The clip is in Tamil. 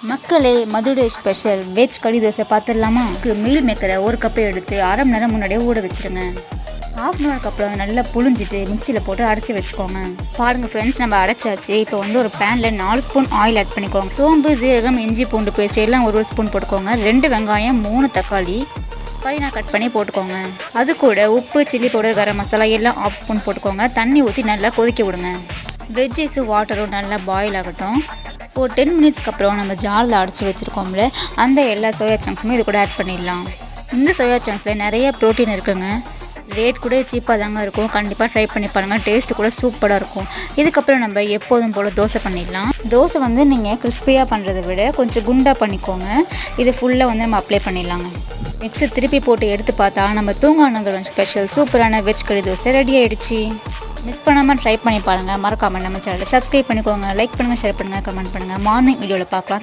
மக்களே, மதுரை ஸ்பெஷல் வெஜ் கறி தோசை பார்த்துடலாமா? மீல் மேக்கரை ஒரு கப்பை எடுத்து அரை மணி நேரம் முன்னாடியே ஊற வச்சுருங்க. ஹாஃப் அன் ஹவருக்கு அப்புறம் நல்லா புழிஞ்சிட்டு மிக்சியில் போட்டு அரைச்சி வச்சுக்கோங்க. பாருங்கள் ஃப்ரெண்ட்ஸ், நம்ம அரைச்சாச்சு. இப்போ வந்து ஒரு பேனில் 4 ஸ்பூன் ஆயில் ஆட் பண்ணிக்கோங்க. சோம்பு, சீரகம், இஞ்சி பூண்டு பேஸ்ட் எல்லாம் ஒரு ஸ்பூன் போட்டுக்கோங்க. 2 வெங்காயம், 3 தக்காளி ஃபைனாக கட் பண்ணி போட்டுக்கோங்க. அது கூட உப்பு, சில்லி பவுடர், கரம் மசாலா எல்லாம் 1/2 ஸ்பூன் போட்டுக்கோங்க. தண்ணி ஊற்றி நல்லா கொதிக்க விடுங்க. வெஜ்ஜீஸும் வாட்டரும் நல்லா பாயில் ஆகட்டும். ஒரு 10 மினிட்ஸ்க்கு அப்புறம் நம்ம ஜாரில் அடைச்சி வச்சுருக்கோம்ல, அந்த எல்லா சோயா சங்க்ஸுமே இது கூட ஆட் பண்ணிடலாம். இந்த சோயா சங்க்ஸில் நிறைய ப்ரோட்டீன் இருக்குங்க. ரேட் கூட சீப்பாக தாங்க இருக்கும். கண்டிப்பாக ட்ரை பண்ணி பாருங்கள். டேஸ்ட்டு கூட சூப்பராக இருக்கும். இதுக்கப்புறம் நம்ம எப்போதும் போல் தோசை பண்ணிடலாம். தோசை வந்து நீங்கள் கிறிஸ்பியாக பண்ணுறதை விட கொஞ்சம் குண்டாக பண்ணிக்கோங்க. இது ஃபுல்லாக வந்து நம்ம அப்ளை பண்ணிடலாங்க. நெக்ஸ்ட்டு திருப்பி போட்டு எடுத்து பார்த்தா நம்ம தூங்காநகரம் ஸ்பெஷல் சூப்பரான வெஜ் கறி தோசை ரெடி ஆகிடுச்சு. மிஸ் பண்ணாமல் ட்ரை பண்ணி பாருங்கள். மறக்காமல் நம்ம சேனலை சப்ஸ்கிரைப் பண்ணிக்கோங்க. லைக் பண்ணுங்கள், ஷேர் பண்ணுங்கள், கமெண்ட் பண்ணுங்கள். மார்னிங் வீடியோவில் பார்க்கலாம்.